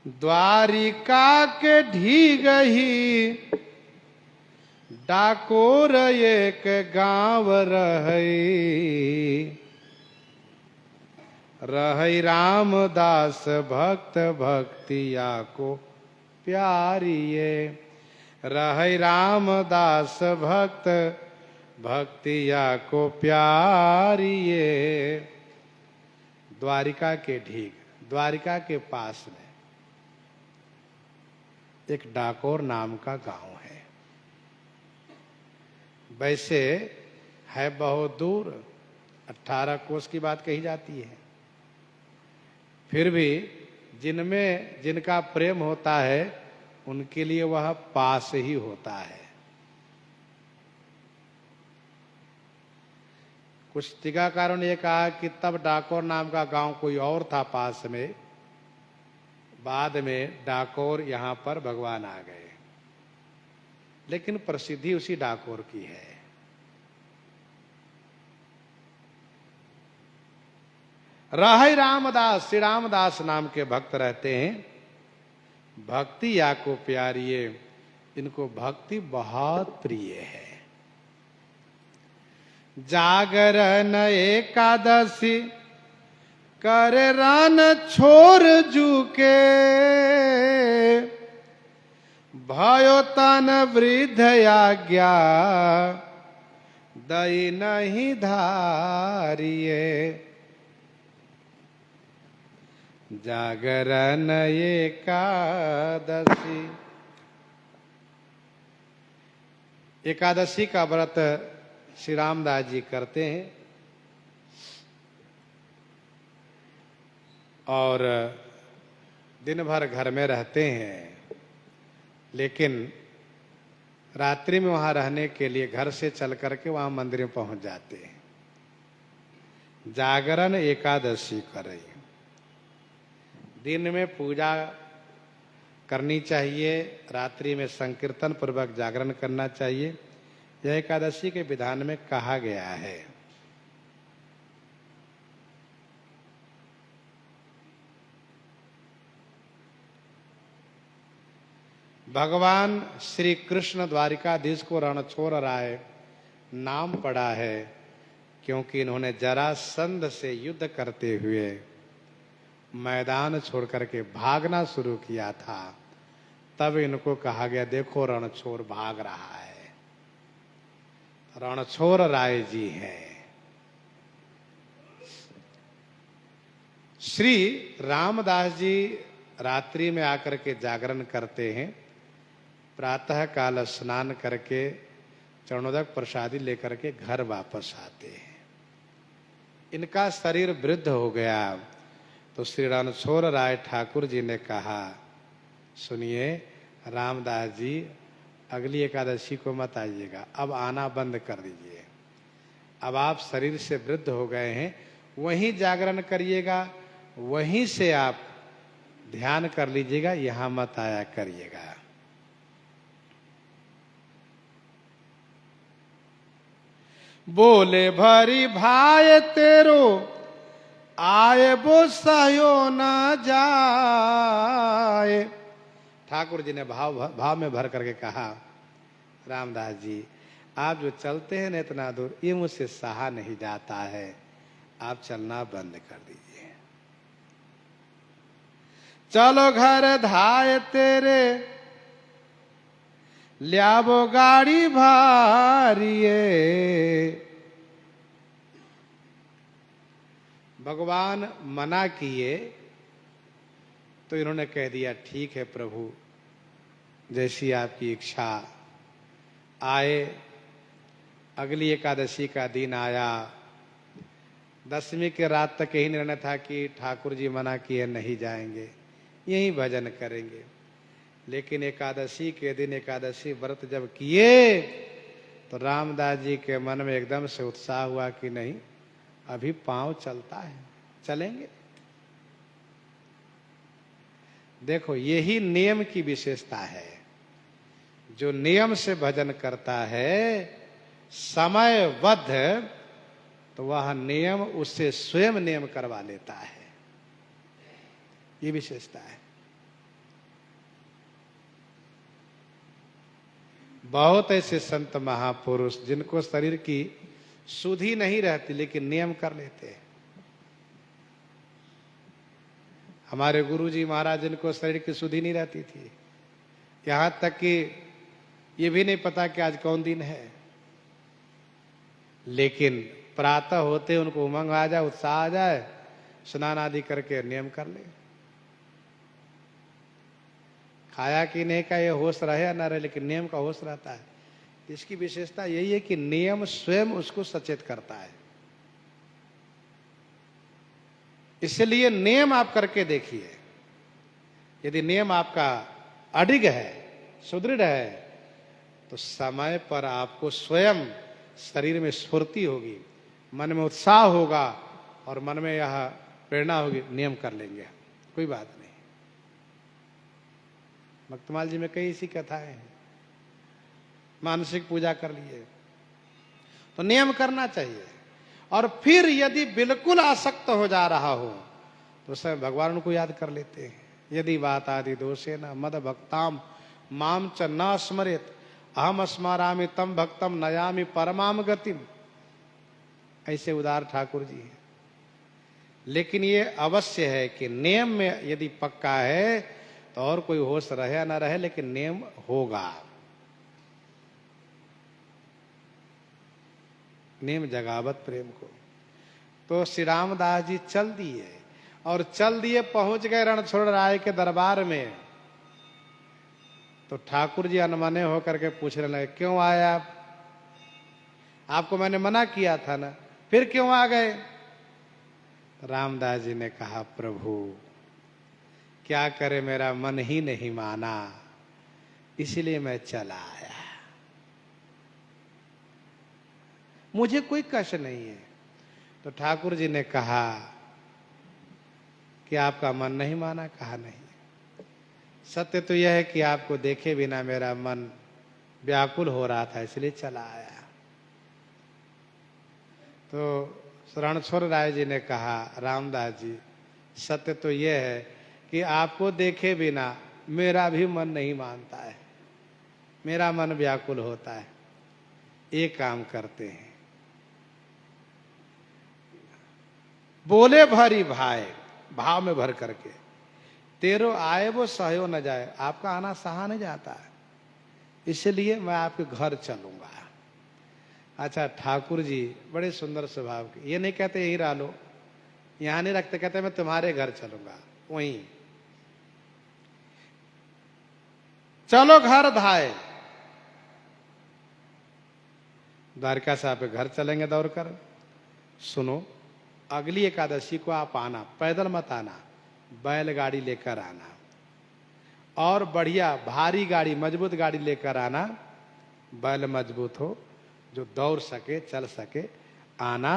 द्वारिका के ढीगही डाकोर एक गांव रहई, रहई रामदास भक्त भक्तिया को प्यारिये, रहई रामदास भक्त भक्तिया को प्यारिये। द्वारिका के ढीग, द्वारिका के पास में एक डाकोर नाम का गांव है। वैसे है बहुत दूर, 18 कोस की बात कही जाती है, फिर भी जिनमें जिनका प्रेम होता है उनके लिए वह पास ही होता है। कुछ टीकाकारों ने कहा कि तब डाकोर नाम का गांव कोई और था पास में, बाद में डाकोर यहां पर भगवान आ गए, लेकिन प्रसिद्धि उसी डाकोर की है। रहई रामदास, श्री रामदास नाम के भक्त रहते हैं। भक्ति या को प्यारिये, इनको भक्ति बहुत प्रिय है। जागरण एकादशी कर रन छोर जुके, भयो तन वृद्ध आज्ञा दई नहीं धारिये। जागरण एकादशी, एकादशी का व्रत श्री रामदास जी करते हैं और दिन भर घर में रहते हैं, लेकिन रात्रि में वहां रहने के लिए घर से चल करके वहां मंदिर में पहुंच जाते हैं। जागरण एकादशी करें, दिन में पूजा करनी चाहिए, रात्रि में संकीर्तन पूर्वक जागरण करना चाहिए। यह एकादशी के विधान में कहा गया है। भगवान श्री कृष्ण द्वारिकाधीश को रणछोड़ राय नाम पड़ा है, क्योंकि इन्होंने जरासंध से युद्ध करते हुए मैदान छोड़ करके भागना शुरू किया था। तब इनको कहा गया देखो रणछोड़ भाग रहा है, रणछोड़ राय जी हैं। श्री रामदास जी रात्रि में आकर के जागरण करते हैं, प्रातः काल स्नान करके चरणोदक प्रसादी लेकर के घर वापस आते हैं। इनका शरीर वृद्ध हो गया तो श्री रणछोड़ राय ठाकुर जी ने कहा, सुनिए रामदास जी, अगली एकादशी को मत आइएगा, अब आना बंद कर दीजिए। अब आप शरीर से वृद्ध हो गए हैं, वहीं जागरण करिएगा, वहीं से आप ध्यान कर लीजिएगा, यहां मत आया करिएगा। बोले भरी भाई तेरो आए वो सहयो न जाए। ठाकुर जी ने भाव में भर करके कहा, रामदास जी आप जो चलते हैं ना इतना दूर, ये मुझसे सहा नहीं जाता है, आप चलना बंद कर दीजिए। चलो घर धाय तेरे ल्याबो गाड़ी भारिये। भगवान मना किए तो इन्होंने कह दिया ठीक है प्रभु, जैसी आपकी इच्छा। आए, अगली एकादशी का दिन आया। दसवीं के रात तक यही निर्णय था कि ठाकुर जी मना किए नहीं जाएंगे, यही भजन करेंगे। लेकिन एकादशी के दिन एकादशी व्रत जब किए तो रामदास जी के मन में एकदम से उत्साह हुआ कि नहीं, अभी पांव चलता है, चलेंगे। देखो यही नियम की विशेषता है। जो नियम से भजन करता है समयबद्ध, तो वह नियम उससे स्वयं नियम करवा लेता है। ये विशेषता है। बहुत ऐसे संत महापुरुष जिनको शरीर की सुधि नहीं रहती लेकिन नियम कर लेते हैं। हमारे गुरुजी महाराज जिनको शरीर की सुधि नहीं रहती थी, यहां तक कि ये भी नहीं पता कि आज कौन दिन है, लेकिन प्रातः होते उनको उमंग आ जाए, उत्साह आ जाए, स्नान आदि करके नियम कर ले। खाया कि नहीं का ये होश रहे या ना रहे, लेकिन नियम का होश रहता है। इसकी विशेषता यही है कि नियम स्वयं उसको सचेत करता है। इसलिए नियम आप करके देखिए। यदि नियम आपका अडिग है, सुदृढ़ है, तो समय पर आपको स्वयं शरीर में स्फूर्ति होगी, मन में उत्साह होगा और मन में यह प्रेरणा होगी, नियम कर लेंगे, कोई बात नहीं। भक्तमाल जी में कई ऐसी कथाएं हैं। मानसिक पूजा कर लिए तो नियम करना चाहिए। और फिर यदि बिल्कुल आसक्त हो जा रहा हो तो उस समय भगवान को याद कर लेते हैं। यदि बात आदि दोषे न मद भक्ताम माम च न स्मरेत अहम स्मरामि तम भक्तम नयामि परमाम गतिम। ऐसे उदार ठाकुर जी हैं। लेकिन ये अवश्य है कि नियम में यदि पक्का है तो और कोई होश रहे या ना रहे, लेकिन नियम होगा। नियम जगावत प्रेम को। तो श्री रामदास जी चल दिए और चल दिए, पहुंच गए रणछोड़ राय के दरबार में। तो ठाकुर जी अनमने होकर के पूछने लगे, क्यों आए आप? आपको मैंने मना किया था ना, फिर क्यों आ गए? रामदास जी ने कहा, प्रभु क्या करे, मेरा मन ही नहीं माना, इसलिए मैं चला आया। मुझे कोई कष्ट नहीं है। तो ठाकुर जी ने कहा कि आपका मन नहीं माना? कहा नहीं। सत्य तो यह है कि आपको देखे बिना मेरा मन व्याकुल हो रहा था, इसलिए चला आया। तो रणछोड़ राय जी ने कहा, रामदास जी सत्य तो यह है कि आपको देखे बिना मेरा भी मन नहीं मानता है, मेरा मन व्याकुल होता है। एक काम करते हैं, बोले भरी भाई, भाव में भर करके, तेरो आए वो सहयो न जाए। आपका आना सहा नहीं जाता है, इसलिए मैं आपके घर चलूंगा। अच्छा, ठाकुर जी बड़े सुंदर स्वभाव के, ये नहीं कहते यहीं रह लो, यहां नहीं रखते, कहते मैं तुम्हारे घर चलूंगा। वहीं चलो घर धाए, द्वारका साहब के घर चलेंगे दौड़कर। सुनो, अगली एकादशी को आप आना, पैदल मत आना, बैलगाड़ी लेकर आना, और बढ़िया भारी गाड़ी, मजबूत गाड़ी लेकर आना, बैल मजबूत हो, जो दौड़ सके, चल सके, आना,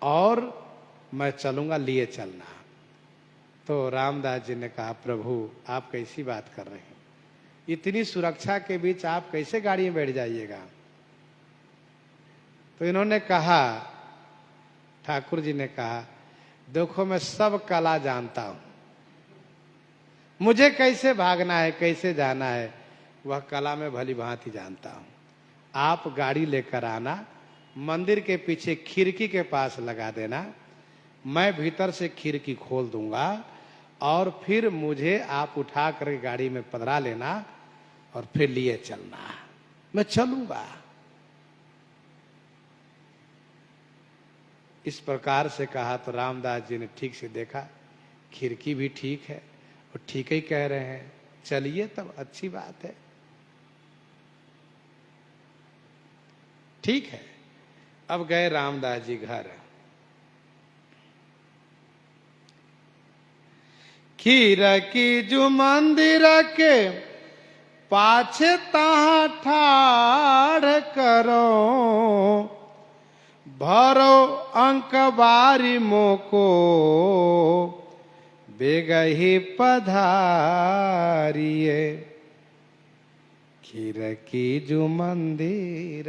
और मैं चलूंगा, लिए चलना। तो रामदास जी ने कहा, प्रभु आप कैसी बात कर रहे हैं, इतनी सुरक्षा के बीच आप कैसे गाड़ी में बैठ जाइएगा? तो इन्होंने कहा, ठाकुर जी ने कहा, देखो मैं सब कला जानता हूं, मुझे कैसे भागना है, कैसे जाना है, वह कला में भली भांति जानता हूं। आप गाड़ी लेकर आना, मंदिर के पीछे खिड़की के पास लगा देना, मैं भीतर से खिड़की खोल दूंगा, और फिर मुझे आप उठा कर गाड़ी में पधरा लेना और फिर लिए चलना, मैं चलूंगा। इस प्रकार से कहा तो रामदास जी ने ठीक से देखा, खिड़की भी ठीक है और ठीक ही कह रहे हैं, चलिए तब अच्छी बात है। ठीक है, अब गए रामदास जी घर। खीरकी जो मंदिर के पाछे तहाँ ठाड़ करो, भरो अंक बारी मोको बेगही पधारिये। खिड़की जो मंदिर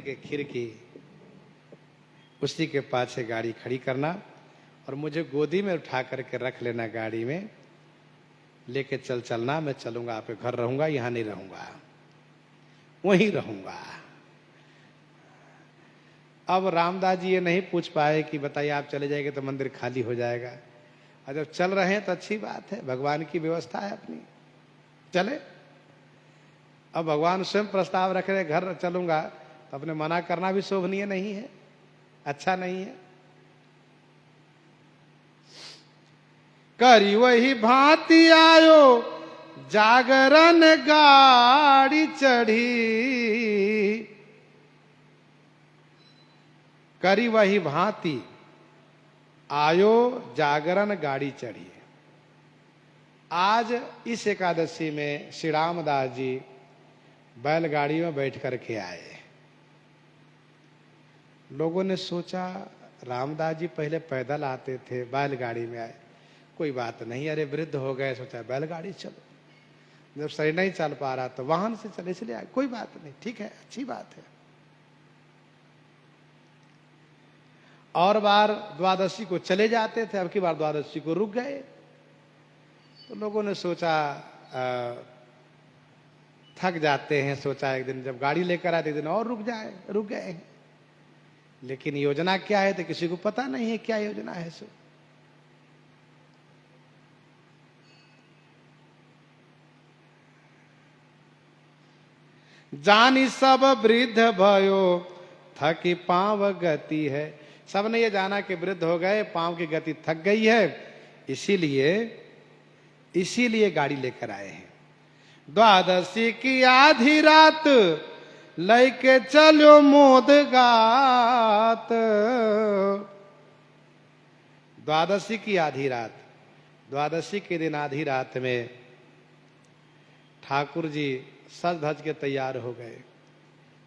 के खिड़की, उसी के पाछे गाड़ी खड़ी करना और मुझे गोदी में उठा करके रख लेना गाड़ी में, लेके चलना, मैं चलूंगा, आपके घर रहूंगा, यहां नहीं रहूंगा, वहीं रहूंगा। अब रामदास जी ये नहीं पूछ पाए कि बताइए आप चले जाएंगे तो मंदिर खाली हो जाएगा, और जब चल रहे हैं तो अच्छी बात है, भगवान की व्यवस्था है अपनी, चले। अब भगवान स्वयं प्रस्ताव रख रहे घर चलूंगा, तो अपने मना करना भी शोभनीय नहीं है, अच्छा नहीं है। करी वही भांति आयो जागरण गाड़ी चढ़ी, करी वही भांति आयो जागरण गाड़ी चढ़ी। आज इस एकादशी में श्री रामदास जी बैलगाड़ी में बैठ करके आए। लोगों ने सोचा रामदास जी पहले पैदल आते थे, बैलगाड़ी में आए, कोई बात नहीं, अरे वृद्ध हो गए, सोचा बैलगाड़ी चलो। जब शरीर नहीं चल पा रहा तो वाहन से चले, इसलिए आए, कोई बात नहीं, ठीक है, अच्छी बात है। और बार द्वादशी को चले जाते थे, अब की बार द्वादशी को रुक गए। तो लोगों ने सोचा थक जाते हैं, सोचा एक दिन जब गाड़ी लेकर आए एक दिन और रुक जाए, रुक गए। लेकिन योजना क्या है तो किसी को पता नहीं है क्या योजना है। सो जानी सब वृद्ध भयो थकी पांव गति है। सबने ये जाना कि वृद्ध हो गए, पांव की गति थक गई है, इसीलिए गाड़ी लेकर आए हैं। द्वादशी की आधी रात लेके चलो मोद गात। द्वादशी की आधी रात, द्वादशी के दिन आधी रात में ठाकुर जी सज धज के तैयार हो गए।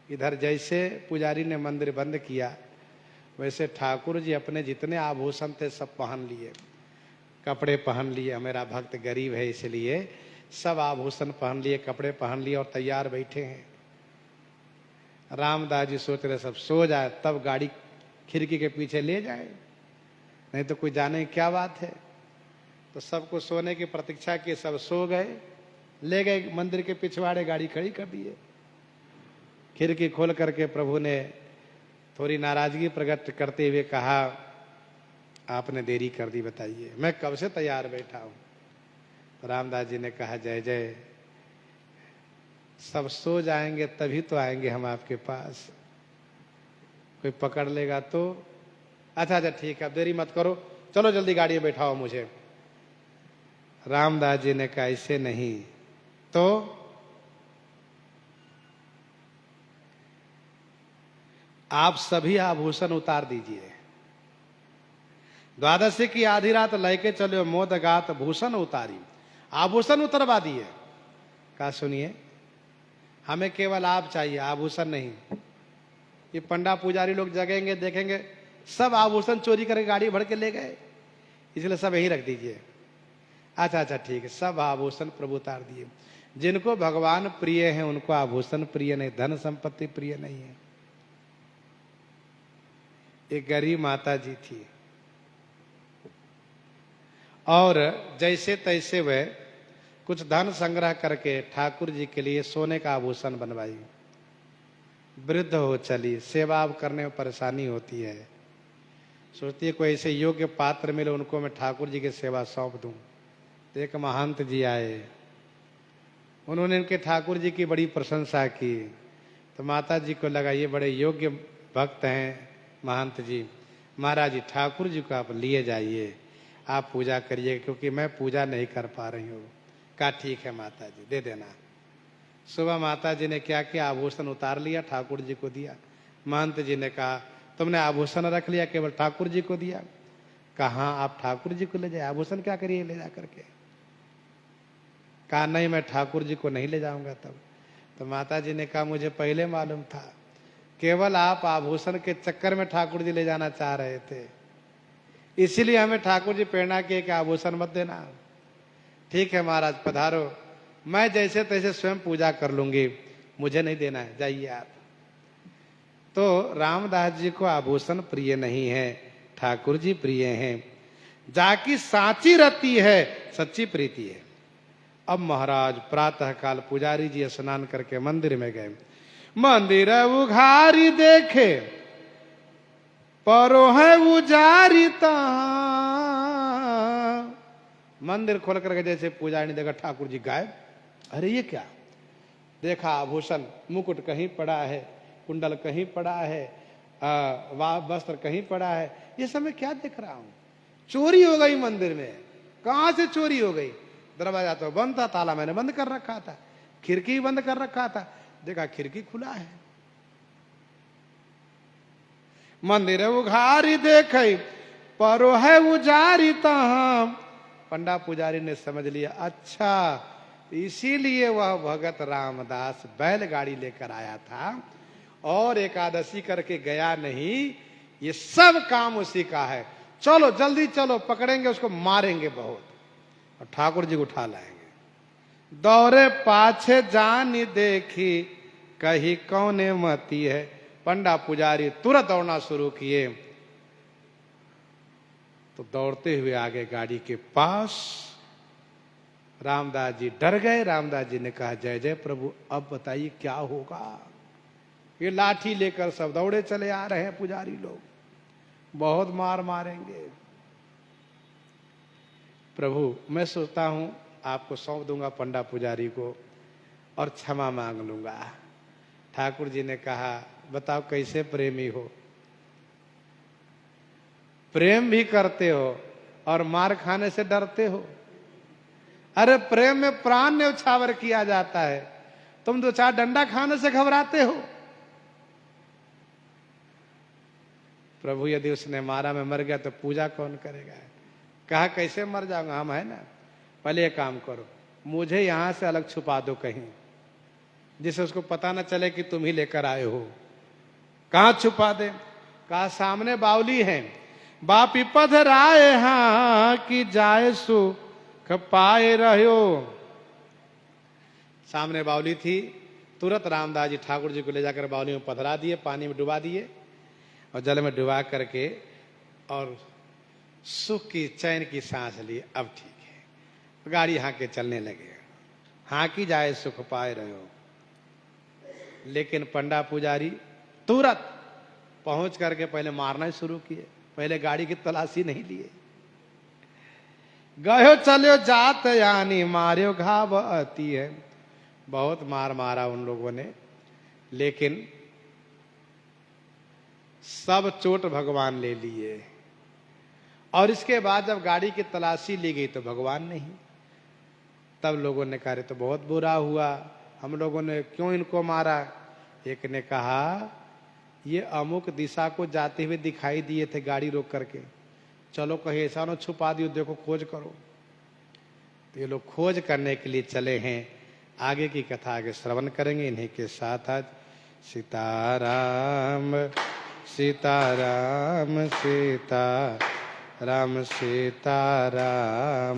इधर जैसे पुजारी ने मंदिर बंद किया, वैसे ठाकुर जी अपने जितने आभूषण थे सब पहन लिए, कपड़े पहन लिए। मेरा भक्त गरीब है इसलिए सब आभूषण पहन लिए, कपड़े पहन लिए और तैयार बैठे हैं। रामदास जी सोच रहे सब सो जाए तब गाड़ी खिड़की के पीछे ले जाए, नहीं तो कोई जाने क्या बात है। तो सबको सोने की प्रतीक्षा की, सब सो गए, ले गए मंदिर के पिछवाड़े, गाड़ी खड़ी कर दिए। खिड़की खोल करके प्रभु ने थोड़ी नाराजगी प्रकट करते हुए कहा, आपने देरी कर दी, बताइए मैं कब से तैयार बैठा हूं। तो रामदास जी ने कहा, जय जय, सब सो जाएंगे तभी तो आएंगे हम आपके पास, कोई पकड़ लेगा तो। अच्छा ठीक है, अब देरी मत करो, चलो जल्दी गाड़ी में बैठाओ मुझे। रामदास जी ने कहा, ऐसे नहीं, तो आप सभी आभूषण उतार दीजिए। द्वादशी की आधी रात लेके चलो मोद गात भूषण उतारी, आभूषण उतरवा दिए। कहा सुनिए, हमें केवल आप चाहिए, आभूषण नहीं। ये पंडा पुजारी लोग जगेंगे, देखेंगे सब आभूषण चोरी करके गाड़ी भर के ले गए, इसलिए सब यहीं रख दीजिए। अच्छा ठीक है, सब आभूषण प्रभु उतार दिए। जिनको भगवान प्रिय है उनको आभूषण प्रिय नहीं, धन संपत्ति प्रिय नहीं है। एक गरीब माता जी थी और जैसे तैसे वह कुछ धन संग्रह करके ठाकुर जी के लिए सोने का आभूषण बनवाई। वृद्ध हो चली, सेवा करने में परेशानी होती है, सोचती है कोई ऐसे योग्य पात्र मिले उनको मैं ठाकुर जी की सेवा सौंप दूं। तो एक महंत जी आए, उन्होंने इनके ठाकुर जी की बड़ी प्रशंसा की। तो माता जी को लगा ये बड़े योग्य भक्त हैं महंत जी, महाराज जी ठाकुर जी को आप लिए जाइए, आप पूजा करिए, क्योंकि मैं पूजा नहीं कर पा रही हूँ। कहा ठीक है माता जी, दे देना। सुबह माता जी ने क्या किया, आभूषण उतार लिया, ठाकुर जी को दिया। महंत जी ने कहा, तुमने आभूषण रख लिया, केवल ठाकुर जी को दिया। कहा आप ठाकुर जी को ले जाए, आभूषण क्या करिए ले जा करके। कहा नहीं, मैं ठाकुर जी को नहीं ले जाऊंगा। तब तो माता जी ने कहा, मुझे पहले मालूम था, केवल आप आभूषण के चक्कर में ठाकुर जी ले जाना चाह रहे थे, इसीलिए हमें ठाकुर जी प्रेरणा किए कि आभूषण मत देना। ठीक है महाराज पधारो, मैं जैसे तैसे स्वयं पूजा कर लूंगी, मुझे नहीं देना है, जाइए आप। तो रामदास जी को आभूषण प्रिय नहीं है, ठाकुर जी प्रिय हैं। जाकी साची रति है, सच्ची प्रीति है। अब महाराज प्रातः काल पुजारी जी स्नान करके मंदिर में गए। मंदिर उघारी देखे परो है उजारी मंदिर खोल करके जैसे पुजारी ने देखा ठाकुर जी गायब। अरे ये क्या? देखा आभूषण मुकुट कहीं पड़ा है, कुंडल कहीं पड़ा है, वस्त्र कहीं पड़ा है, ये सब मैं क्या देख रहा हूं? चोरी हो गई मंदिर में। कहां से चोरी हो गई? दरवाजा तो बंद था, ताला मैंने बंद कर रखा था, खिड़की बंद कर रखा था, देखा खिड़की खुला है। मंदिर उघारी देखे परो है उजारी तहां। पंडा पुजारी ने समझ लिया, अच्छा इसीलिए वह भगत रामदास बैलगाड़ी लेकर आया था और एकादशी करके गया नहीं, ये सब काम उसी का है। चलो जल्दी चलो, पकड़ेंगे उसको, मारेंगे बहुत और ठाकुर जी को उठा लाएंगे। दौरे पाछे जानी देखी कही कौने मती है। पंडा पुजारी तुरंत दौड़ना शुरू किए तो दौड़ते हुए आगे गाड़ी के पास। रामदास जी डर गए। रामदास जी ने कहा, जय जय प्रभु, अब बताइए क्या होगा? ये लाठी लेकर सब दौड़े चले आ रहे हैं पुजारी लोग, बहुत मार मारेंगे। प्रभु मैं सोचता हूं आपको सौंप दूंगा पंडा पुजारी को और क्षमा मांग लूंगा। ठाकुर जी ने कहा, बताओ कैसे प्रेमी हो? प्रेम भी करते हो और मार खाने से डरते हो? अरे प्रेम में प्राण न्यौछावर किया जाता है, तुम दो चार डंडा खाने से घबराते हो? प्रभु यदि उसने मारा मैं मर गया तो पूजा कौन करेगा? कहा कैसे मर जाऊंगा, हम है ना। पहले एक काम करो, मुझे यहां से अलग छुपा दो कहीं, जिससे उसको पता ना चले कि तुम ही लेकर आए हो। कहां छुपा दे? कहा सामने बावली है, बापी पध राय हाँ कि जाए सुख पाए रहो। सामने बावली थी। तुरंत रामदास जी ठाकुर जी को ले जाकर बावली में पधरा दिए, पानी में डुबा दिए और जल में डुबा करके और सुख की चैन की सांस ली। अब ठीक है, गाड़ी हाँके चलने लगे। हाँकी जाए सुख पाए रहो। लेकिन पंडा पुजारी तुरंत पहुंच करके पहले मारना शुरू किए, पहले गाड़ी की तलाशी नहीं लिए। गयो चलो जात यानी मार्यो घाव आती है। बहुत मार मारा उन लोगों ने, लेकिन सब चोट भगवान ले लिए। और इसके बाद जब गाड़ी की तलाशी ली गई तो भगवान नहीं। तब लोगों ने कहा तो बहुत बुरा हुआ, हम लोगों ने क्यों इनको मारा? एक ने कहा ये अमुक दिशा को जाते हुए दिखाई दिए थे गाड़ी रोक करके, चलो कहीं ऐसा न छुपा दियो, देखो खोज करो। तो ये लोग खोज करने के लिए चले हैं। आगे की कथा आगे श्रवण करेंगे। इन्हीं के साथ आज सीताराम सीताराम सीताराम सीताराम।